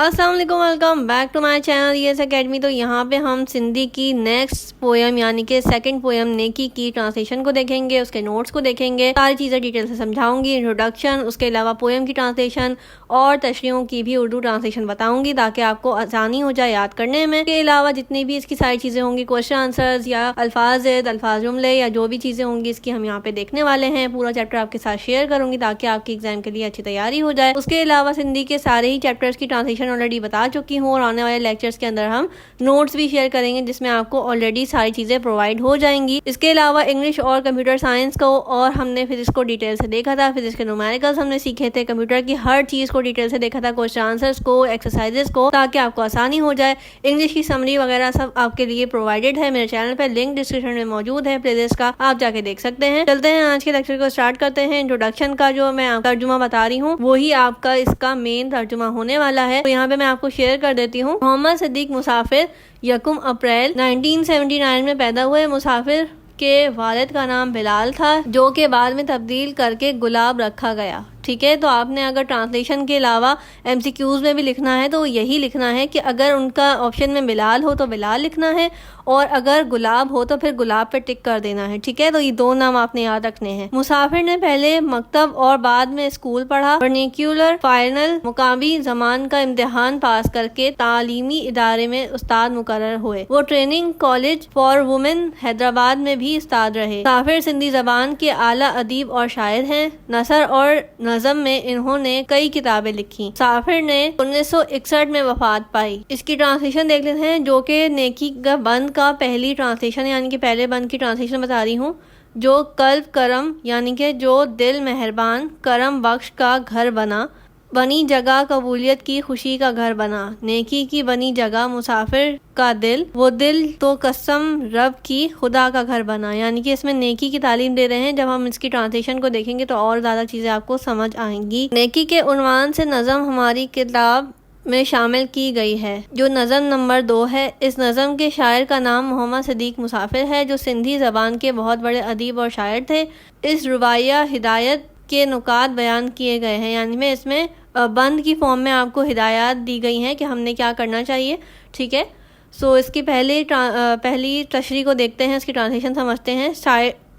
अस्सलाम वालेकुम, welcome back to my channel ES academy. तो यहाँ पे हम सिंधी की नेक्स्ट पोएम यानी कि सेकंड पोएम नेकी की ट्रांसलेशन को देखेंगे, उसके नोट्स को देखेंगे, सारी चीज़ें डिटेल से समझाऊंगी, इंट्रोडक्शन, उसके अलावा पोएम की ट्रांसलेशन और तशरीहों की भी उर्दू ट्रांसलेशन बताऊंगी ताकि आपको आसानी हो जाए याद करने में। इसके अलावा जितनी भी इसकी सारी चीज़ें होंगी, क्वेश्चन आंसर्स या अल्फाज जुमले या जो भी चीज़ें होंगी इसकी हम यहाँ पे देखने वाले हैं। पूरा चैप्टर आपके साथ शेयर करूंगी ताकि आपकी एग्जाम के लिए अच्छी तैयारी हो जाए। उसके अलावा सिंधी के सारे ही चैप्टर्स की ट्रांसलेशन ऑलरेडी बता चुकी हूँ और आने वाले लेक्चर्स के अंदर हम नोट्स भी शेयर करेंगे जिसमें आपको ऑलरेडी सारी चीजें प्रोवाइड हो जाएंगी। इसके अलावा इंग्लिश और कंप्यूटर साइंस को और हमने फिजिक्स को डिटेल से देखा था, फिजिक्स के न्यूमेरिकल्स हमने सीखे थे, कंप्यूटर की हर चीज को डिटेल से देखा था, क्वेश्चन आंसर्स को, एक्सरसाइजेस को, ताकि आपको आसानी हो जाए। इंग्लिश की समरी वगैरह सब आपके लिए प्रोवाइडेड है मेरे चैनल पर, लिंक डिस्क्रिप्शन में मौजूद है प्लेलिस्ट का, आप जाके देख सकते हैं। चलते हैं आज के लेक्चर को स्टार्ट करते हैं। इंट्रोडक्शन का जो मैं तर्जुमा बता रही हूँ वही आपका इसका मेन तर्जुमा होने वाला है। तो यहाँ पे मैं आपको शेयर कर देती हूँ। मोहम्मद सिद्दीक मुसाफिर 1 अप्रैल 1979 में पैदा हुए। मुसाफिर के वालिद का नाम बिलाल था जो के बाद में तब्दील करके गुलाब रखा गया। ठीक है, तो आपने अगर ट्रांसलेशन के अलावा एमसीक्यूज में भी लिखना है तो यही लिखना है कि अगर उनका ऑप्शन में बिलाल हो तो बिलाल लिखना है और अगर गुलाब हो तो फिर गुलाब पे टिक कर देना है। ठीक है, तो ये दो नाम आपने याद रखने हैं। मुसाफिर ने पहले मकतब और बाद में स्कूल पढ़ा। वर्निक्यूलर फाइनल मुकामी जमान का इम्तिहान पास करके तालीमी इदारे में उस्ताद मुकर्रर हुए। वो training college for women Hyderabad में भी उस्ताद रहे। मुसाफिर सिंधी जबान के आला अदीब और शायर हैं। नसर और नज़म में इन्होंने कई किताबें लिखी। मुसाफिर ने 1961 में वफात पाई। इसकी ट्रांसलेशन देख लेते हैं जो कि नेकी का बंद का पहली ट्रांसलेशन यानी कि पहले बंद की ट्रांसलेशन बता रही हूँ। जो कल्ब करम यानी कि जो दिल मेहरबान, करम बख्श का घर बना, बनी जगह कबूलियत की खुशी का घर बना, नेकी की बनी जगह मुसाफिर का दिल, वो दिल तो कसम रब की खुदा का घर बना। यानी कि इसमें नेकी की तालीम दे रहे हैं। जब हम इसकी ट्रांसलेशन को देखेंगे तो और ज़्यादा चीज़ें आपको समझ आएंगी। नेकी के उन्वान से नज़म हमारी किताब में शामिल की गई है जो नज़म नंबर 2 है। इस नज़म के शायर का नाम मोहम्मद सिद्दीक मुसाफिर है जो सिंधी ज़बान के बहुत बड़े अदीब और शायर थे। इस रुबाइया हिदायत के नुकात बयान किए गए हैं, यानी में इसमें बंद की फॉर्म में आपको हिदायत दी गई हैं कि हमने क्या करना चाहिए। ठीक है, सो इसकी पहली तशरीह को देखते हैं, इसकी ट्रांसलेशन समझते हैं।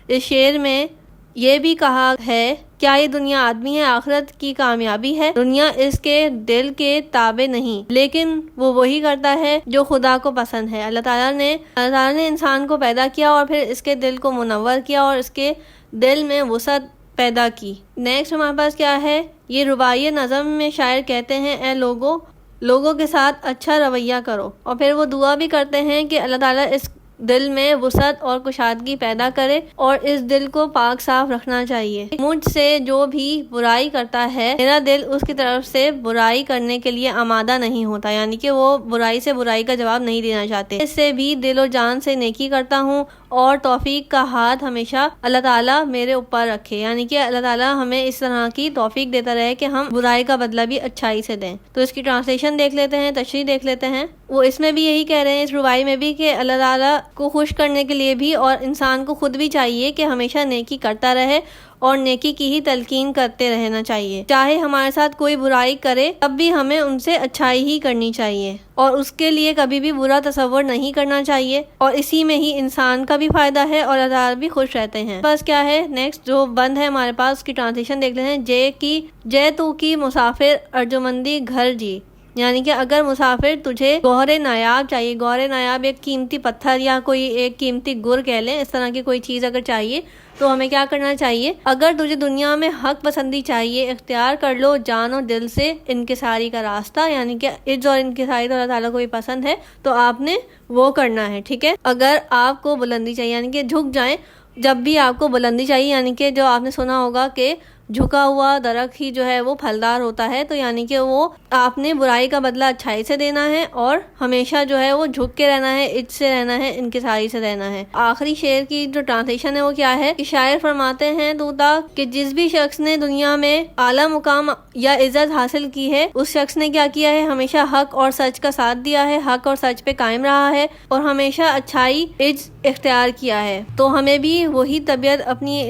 इस शेर में ये भी कहा है, क्या ये दुनिया आदमी है, आखिरत की कामयाबी है। दुनिया इसके दिल के ताबे नहीं, लेकिन वो वही करता है जो खुदा को पसंद है। अल्लाह ताला ने इंसान को पैदा किया और फिर इसके दिल को मुनव्वर किया और इसके दिल में वसअत पैदा की। नेक्स्ट हमारे पास क्या है, ये रुबाइया नज़म में शायर कहते हैं, ए लोगों के साथ अच्छा रवैया करो। और फिर वो दुआ भी करते हैं कि अल्लाह ताला इस दिल में वसअत और कुशादगी पैदा करे और इस दिल को पाक साफ रखना चाहिए। मुझसे जो भी बुराई करता है मेरा दिल उसकी तरफ से बुराई करने के लिए आमादा नहीं होता, यानी कि वो बुराई से बुराई का जवाब नहीं देना चाहते। इससे भी दिल और जान से नेकी करता हूँ और तौफीक का हाथ हमेशा अल्लाह ताला मेरे ऊपर रखे, यानी कि अल्लाह ताला हमें इस तरह की तौफीक देता रहे कि हम बुराई का बदला भी अच्छाई से दें। तो इसकी ट्रांसलेशन देख लेते हैं, तशरीह देख लेते हैं। वो इसमें भी यही कह रहे हैं, इस रुबाई में भी, कि अल्लाह ताला को खुश करने के लिए भी और इंसान को खुद भी चाहिए कि हमेशा नेकी करता रहे और नेकी की ही तलकीन करते रहना चाहिए। चाहे हमारे साथ कोई बुराई करे तब भी हमें उनसे अच्छाई ही करनी चाहिए और उसके लिए कभी भी बुरा तसव्वुर नहीं करना चाहिए और इसी में ही इंसान का भी फायदा है और अल्लाह ताला भी खुश रहते हैं। बस क्या है, नेक्स्ट जो बंद है हमारे पास उसकी ट्रांसलेशन देख लेते हैं। जय तू की मुसाफिर अर्जुमंदी घर जी, यानी कि अगर मुसाफिर तुझे गौहरे नायाब चाहिए, गौहरे नायाब एक कीमती पत्थर या कोई एक कीमती गुर कह लें, इस तरह की कोई चीज़ अगर चाहिए तो हमें क्या करना चाहिए। अगर तुझे दुनिया में हक पसंदी चाहिए, इख्तियार कर लो जान और दिल से इनकिसारी का रास्ता, यानी कि इज्ज़त और इनकिसारी तो अल्लाह ताला को भी पसंद है तो आपने वो करना है। ठीक है, अगर आपको बुलंदी चाहिए यानी कि झुक जाएं, जब भी आपको बुलंदी चाहिए, यानी कि जो आपने सुना होगा कि झुका हुआ दरख्त ही जो है वो फलदार होता है, तो यानी कि वो आपने बुराई का बदला अच्छाई से देना है और हमेशा जो है वो झुक के रहना है, इज्जत से रहना है, इनकिसारी से रहना है। आखिरी शेर की जो ट्रांसलेशन है वो क्या है कि शायर फरमाते हैं दूता कि जिस भी शख्स ने दुनिया में आला मुकाम या इज्जत हासिल की है उस शख्स ने क्या किया है, हमेशा हक और सच का साथ दिया है, हक और सच पे कायम रहा है और हमेशा अच्छाई इख्तियार किया है। तो हमें भी वही तबीयत अपनी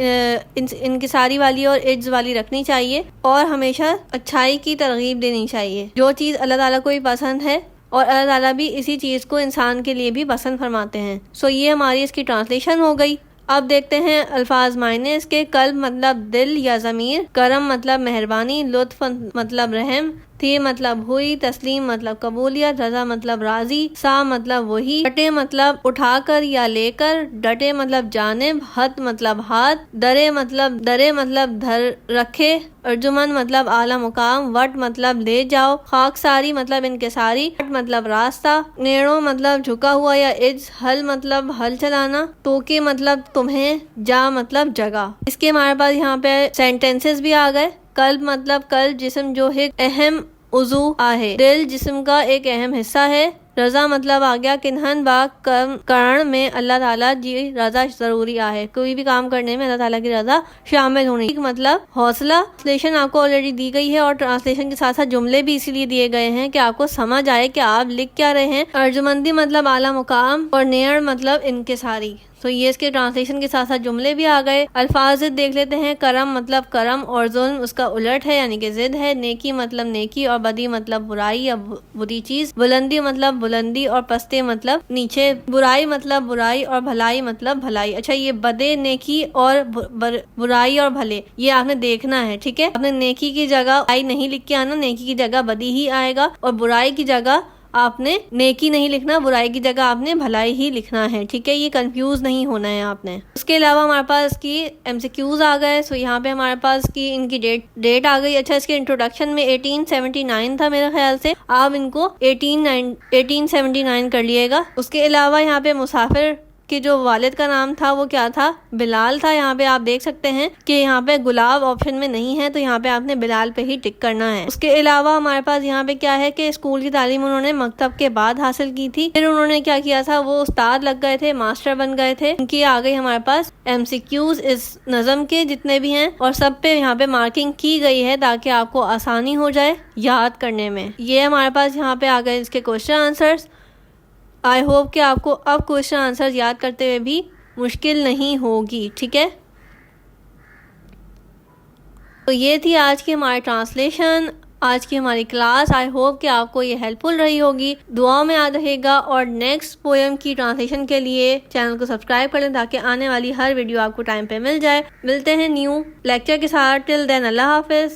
इनकिसारी वाली और इज्जत ایڈز والی رکھنی چاہیے اور ہمیشہ اچھائی کی ترغیب دینی چاہیے. جو چیز اللہ تعالیٰ کو بھی پسند ہے اور اللہ تعالیٰ بھی اسی چیز کو انسان کے لیے بھی پسند فرماتے ہیں. یہ ہماری اس کی ٹرانسلیشن ہو گئی. اب دیکھتے ہیں الفاظ معنی اس کے. قلب مطلب دل یا ضمیر، کرم مطلب مہربانی، لطف مطلب رحم، تھی مطلب ہوئی، تسلیم مطلب قبولیت، رضا مطلب راضی، سا مطلب وہی، ڈٹے مطلب اٹھا کر یا لے کر، ڈٹے مطلب جانب، ہاتھ مطلب ہاتھ، درے مطلب دھر رکھے، ارجمن مطلب اعلیٰ مقام، وٹ مطلب لے جاؤ، خاک ساری مطلب انکساری، وٹ مطلب راستہ، نیڑوں مطلب جھکا ہوا یا عجز، ہل مطلب ہل چلانا، توکے مطلب تمہیں، جا مطلب جگہ. اس کے ہمارے پاس یہاں پہ سینٹینسز بھی آ گئے. قلب مطلب قلب جسم جو ایک اہم عضو ہے، دل جسم کا ایک اہم حصہ ہے. رضا مطلب آ گیا کنہن با کرن میں اللہ تعالیٰ جی رضا ضروری ہے، کوئی بھی کام کرنے میں اللہ تعالیٰ کی رضا شامل ہونی. مطلب حوصلہ. ٹرانسلیشن آپ کو آلریڈی دی گئی ہے اور ٹرانسلیشن کے ساتھ ساتھ جملے بھی اسی لیے دیے گئے ہیں کہ آپ کو سمجھ آئے کہ آپ لکھ کیا رہے ہیں. ارجمندی مطلب اعلیٰ مقام اور نیڑ مطلب انکساری. یہ اس کے ٹرانسلیشن کے ساتھ ساتھ جملے بھی آ گئے. الفاظ دیکھ لیتے ہیں. کرم مطلب کرم اور ظلم اس کا الٹ ہے یعنی کہ ضد ہے. نیکی مطلب نیکی اور بدی مطلب برائی یا بری چیز. بلندی مطلب بلندی اور پستے مطلب نیچے. برائی مطلب برائی اور بھلائی مطلب بھلائی. اچھا، یہ بدے، نیکی اور برائی اور بھلے یہ آپ نے دیکھنا ہے. ٹھیک ہے، آپ نے نیکی کی جگہ برائی نہیں لکھ کے آنا، نیکی کی جگہ بدی ہی آئے گا، اور برائی کی جگہ آپ نے نیکی نہیں لکھنا، برائی کی جگہ آپ نے بھلائی ہی لکھنا ہے. ٹھیک ہے، یہ کنفیوز نہیں ہونا ہے آپ نے. اس کے علاوہ ہمارے پاس کی MCQs آ گئے. یہاں پہ ہمارے پاس کی ان کی ڈیٹ آ گئی. اچھا، اس کے انٹروڈکشن میں 1879 تھا میرے خیال سے، آپ ان کو 1879 کر لیے گا. اس کے علاوہ یہاں پہ مسافر کہ جو والد کا نام تھا وہ کیا تھا؟ بلال تھا. یہاں پہ آپ دیکھ سکتے ہیں کہ یہاں پہ گلاب آپشن میں نہیں ہے، تو یہاں پہ آپ نے بلال پہ ہی ٹک کرنا ہے. اس کے علاوہ ہمارے پاس یہاں پہ کیا ہے کہ اسکول کی تعلیم انہوں نے مکتب کے بعد حاصل کی تھی. پھر انہوں نے کیا کیا تھا، وہ استاد لگ گئے تھے، ماسٹر بن گئے تھے. ان کی آ گئی ہمارے پاس MCQs اس نظم کے جتنے بھی ہیں، اور سب پہ یہاں پہ مارکنگ کی گئی ہے تاکہ آپ کو آسانی ہو جائے یاد کرنے میں. یہ ہمارے پاس یہاں پہ آ گئے اس کے کوشچن آنسرز. آئی ہوپ کہ آپ کو اب کوشچن آنسر یاد کرتے ہوئے بھی مشکل نہیں ہوگی. ٹھیک ہے، تو یہ تھی آج کی ہماری ٹرانسلیشن، آج کی ہماری کلاس. آئی ہوپ کہ آپ کو یہ ہیلپ فل رہی ہوگی. دعا میں یاد رہے گا، اور نیکسٹ پوئم کی ٹرانسلیشن کے لیے چینل کو سبسکرائب کر لیں تاکہ آنے والی ہر ویڈیو آپ کو ٹائم پہ مل جائے. ملتے ہیں نیو لیکچر کے ساتھ. ٹل دین اللہ حافظ.